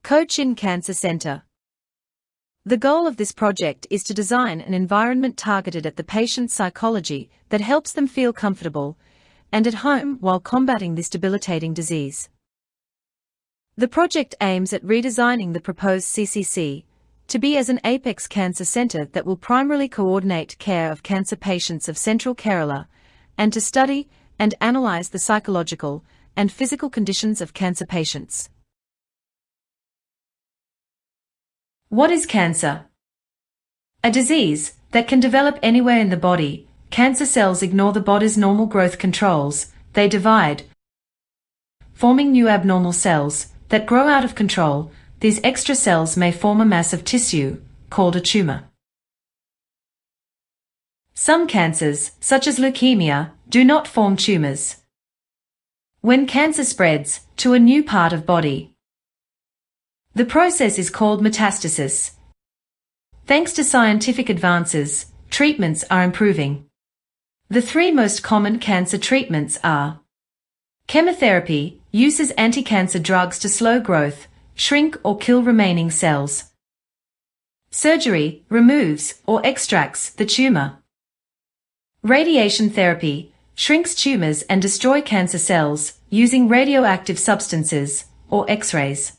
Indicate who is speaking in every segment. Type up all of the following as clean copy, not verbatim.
Speaker 1: COCHIN Cancer Center. The goal of this project is to design an environment targeted at the patient's psychology that helps them feel comfortable and at home while combating this debilitating disease. The project aims at redesigning the proposed CCC to be as an apex cancer center that will primarily coordinate care of cancer patients of Central Kerala and to study and analyze the psychological and physical conditions of cancer patients. What is cancer? A disease that can develop anywhere in the body. Cancer cells ignore the body's normal growth controls. They divide, forming new abnormal cells that grow out of control. These extra cells may form a mass of tissue, called a tumor. Some cancers, such as leukemia, do not form tumors. When cancer spreads to a new part of body, the process is called metastasis. Thanks to scientific advances, treatments are improving. The three most common cancer treatments are: chemotherapy uses anti-cancer drugs to slow growth, shrink or kill remaining cells. Surgery removes or extracts the tumor. Radiation therapy shrinks tumors and destroys cancer cells using radioactive substances or X-rays.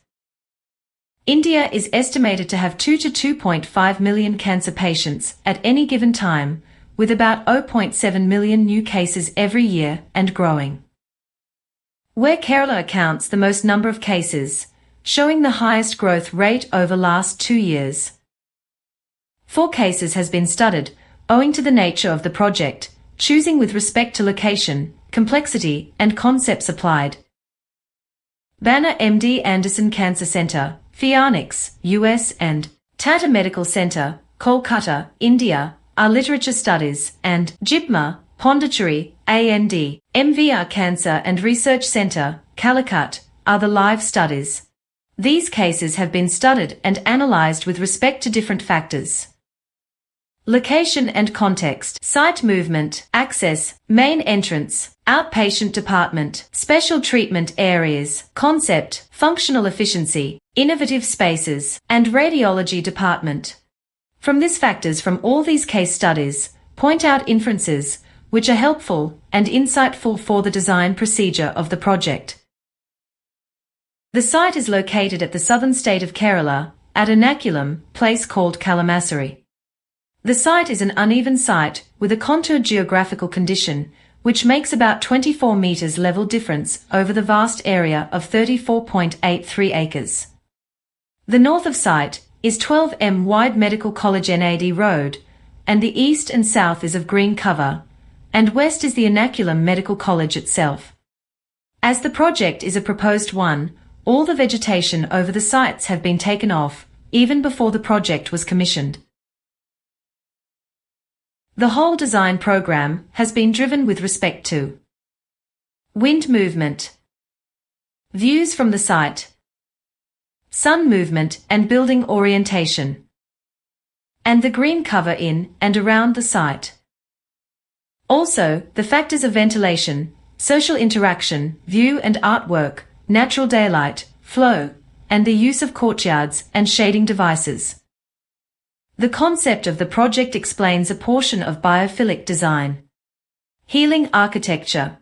Speaker 1: India is estimated to have 2 to 2.5 million cancer patients at any given time, with about 0.7 million new cases every year and growing. Where Kerala accounts the most number of cases, showing the highest growth rate over last 2 years. 4 cases has been studied, owing to the nature of the project, choosing with respect to location, complexity and concepts applied. Banner MD Anderson Cancer Center, Phoenix, US and Tata Medical Center, Kolkata, India, are literature studies, and JIPMER, Pondicherry, AND, MVR Cancer and Research Center, Calicut, are the live studies. These cases have been studied and analyzed with respect to different factors: location and context, site movement, access, main entrance, outpatient department, special treatment areas, concept, functional efficiency, innovative spaces, and radiology department. From these factors from all these case studies, point out inferences which are helpful and insightful for the design procedure of the project. The site is located at the southern state of Kerala, at Ernakulam, place called Kalamassery. The site is an uneven site with a contoured geographical condition, which makes about 24 meters level difference over the vast area of 34.83 acres. The north of site is 12 m wide Medical College NAD Road, and the east and south is of green cover, and west is the Ernakulam Medical College itself. As the project is a proposed one, all the vegetation over the sites have been taken off, even before the project was commissioned. The whole design program has been driven with respect to wind movement, views from the site, sun movement and building orientation, and the green cover in and around the site. Also, the factors of ventilation, social interaction, view and artwork, natural daylight, flow, and the use of courtyards and shading devices. The concept of the project explains a portion of biophilic design. Healing architecture.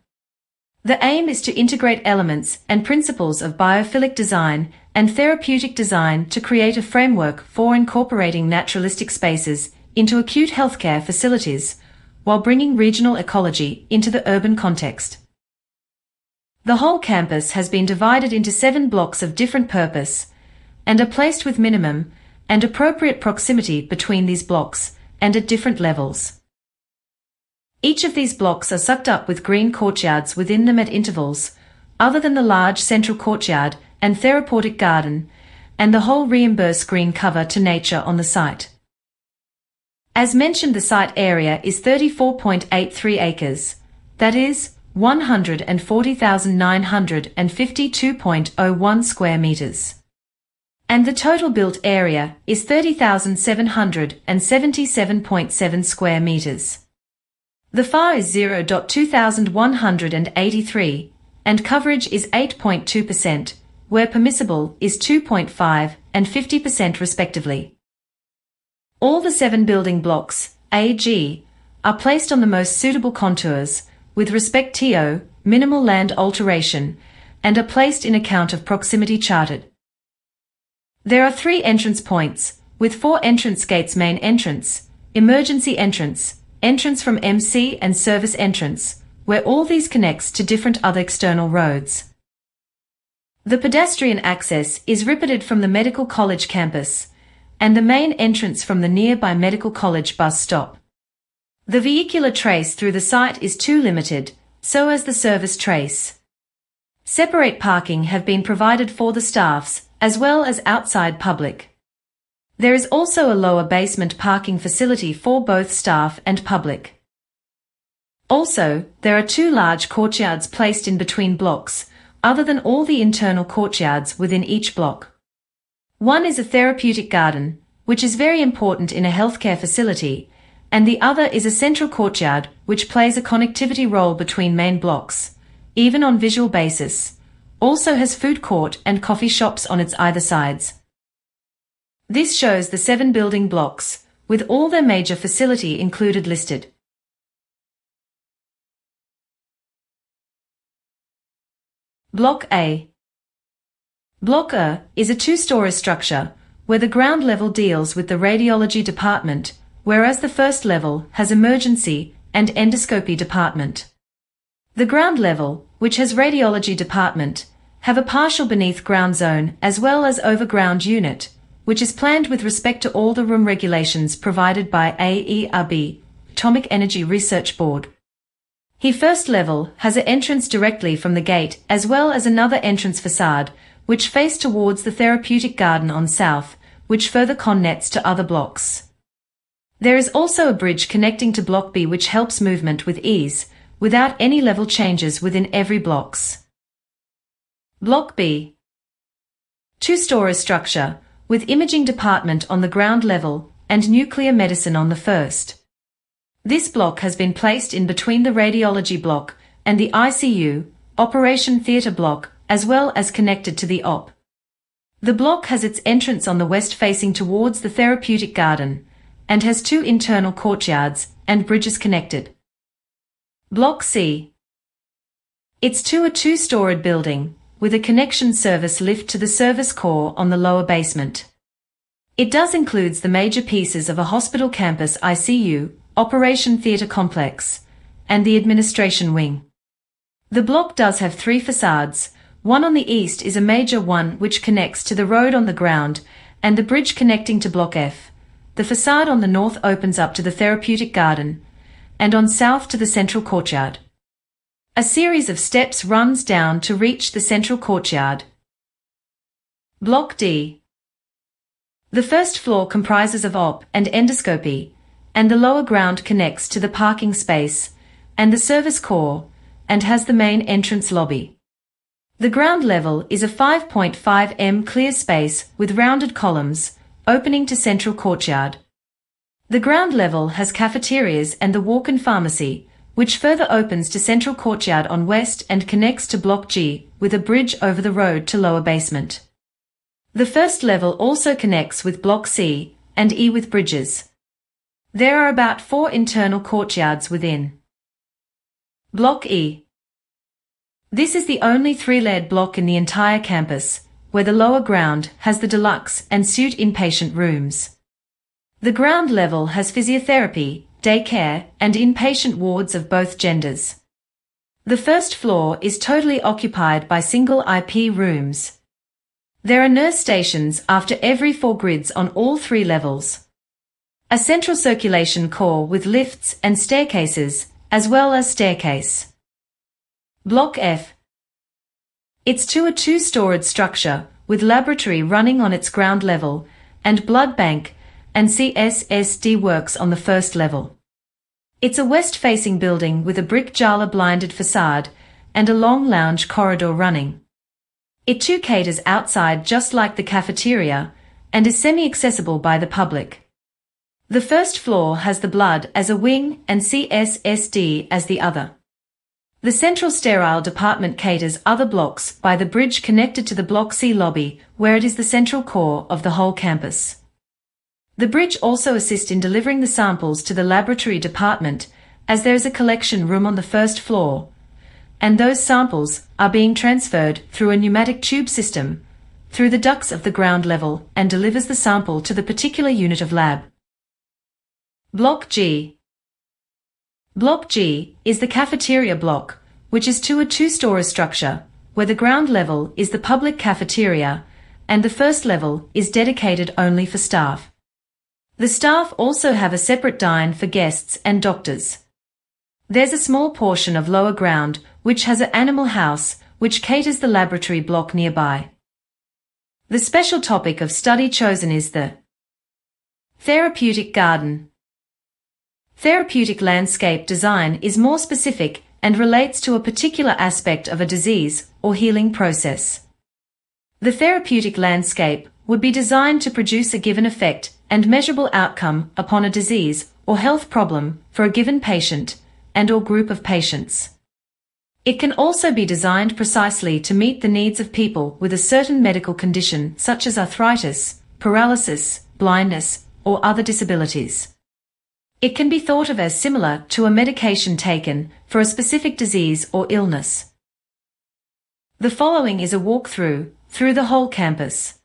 Speaker 1: The aim is to integrate elements and principles of biophilic design and therapeutic design to create a framework for incorporating naturalistic spaces into acute healthcare facilities, while bringing regional ecology into the urban context. The whole campus has been divided into 7 blocks of different purpose, and are placed with minimum and appropriate proximity between these blocks, and at different levels. Each of these blocks are sucked up with green courtyards within them at intervals, other than the large central courtyard and therapeutic garden, and the whole reimburse green cover to nature on the site. As mentioned, the site area is 34.83 acres, that is, 140,952.01 square meters. And the total built area is 30,777.7 square meters. The FAR is 0.2183, and coverage is 8.2%, where permissible is 2.5 and 50% respectively. All the 7 building blocks, A, G, are placed on the most suitable contours, with respect to minimal land alteration, and are placed in account of proximity charted. There are 3 entrance points, with 4 entrance gates: main entrance, emergency entrance, entrance from MC and service entrance, where all these connects to different other external roads. The pedestrian access is repeated from the Medical College campus, and the main entrance from the nearby Medical College bus stop. The vehicular trace through the site is too limited, so as the service trace. Separate parking have been provided for the staffs, as well as outside public. There is also a lower basement parking facility for both staff and public. Also, there are 2 large courtyards placed in between blocks, other than all the internal courtyards within each block. One is a therapeutic garden, which is very important in a healthcare facility, and the other is a central courtyard, which plays a connectivity role between main blocks, even on visual basis. Also has food court and coffee shops on its either sides. This shows the 7 building blocks, with all their major facility included listed. Block A. Block A is a 2-story structure, where the ground level deals with the radiology department, whereas the first level has emergency and endoscopy department. The ground level, which has radiology department, have a partial beneath ground zone as well as overground unit, which is planned with respect to all the room regulations provided by AERB, Atomic Energy Research Board. The first level has an entrance directly from the gate as well as another entrance facade, which face towards the therapeutic garden on south, which further connects to other blocks. There is also a bridge connecting to Block B which helps movement with ease, without any level changes within every blocks. Block B. 2-story structure, with imaging department on the ground level and nuclear medicine on the first. This block has been placed in between the radiology block and the ICU, operation theatre block, as well as connected to the OP. The block has its entrance on the west facing towards the therapeutic garden, and has 2 internal courtyards and bridges connected. Block C. It's a 2-storied building, with a connection service lift to the service core on the lower basement. It does includes the major pieces of a hospital campus ICU, operation theatre complex, and the administration wing. The block does have 3 facades. One on the east is a major one which connects to the road on the ground, and the bridge connecting to Block F. The facade on the north opens up to the therapeutic garden, and on south to the central courtyard. A series of steps runs down to reach the central courtyard. Block D. The first floor comprises of OP and endoscopy, and the lower ground connects to the parking space and the service core, and has the main entrance lobby. The ground level is a 5.5 m clear space with rounded columns, opening to central courtyard. The ground level has cafeterias and the walk-in pharmacy, which further opens to central courtyard on west and connects to Block G, with a bridge over the road to lower basement. The first level also connects with Block C and E with bridges. There are about 4 internal courtyards within. Block E. This is the only 3-layered block in the entire campus, where the lower ground has the deluxe and suite inpatient rooms. The ground level has physiotherapy, daycare, and inpatient wards of both genders. The first floor is totally occupied by single IP rooms. There are nurse stations after every 4 grids on all 3 levels. A central circulation core with lifts and staircases, as well as staircase. Block F. It's a 2-storied structure, with laboratory running on its ground level, and blood bank and CSSD works on the first level. It's a west-facing building with a brick Jala-blinded facade, and a long lounge corridor running. It too caters outside just like the cafeteria, and is semi-accessible by the public. The first floor has the blood as a wing and CSSD as the other. The central sterile department caters other blocks by the bridge connected to the Block C lobby, where it is the central core of the whole campus. The bridge also assists in delivering the samples to the laboratory department, as there is a collection room on the first floor, and those samples are being transferred through a pneumatic tube system, through the ducts of the ground level, and delivers the sample to the particular unit of lab. Block G. Block G is the cafeteria block, which is a two-story structure, where the ground level is the public cafeteria, and the first level is dedicated only for staff. The staff also have a separate dine for guests and doctors. There's a small portion of lower ground which has an animal house which caters the laboratory block nearby. The special topic of study chosen is the therapeutic garden. Therapeutic landscape design is more specific and relates to a particular aspect of a disease or healing process. The therapeutic landscape would be designed to produce a given effect and measurable outcome upon a disease or health problem for a given patient and/or group of patients. It can also be designed precisely to meet the needs of people with a certain medical condition such as arthritis, paralysis, blindness, or other disabilities. It can be thought of as similar to a medication taken for a specific disease or illness. The following is a walkthrough through the whole campus.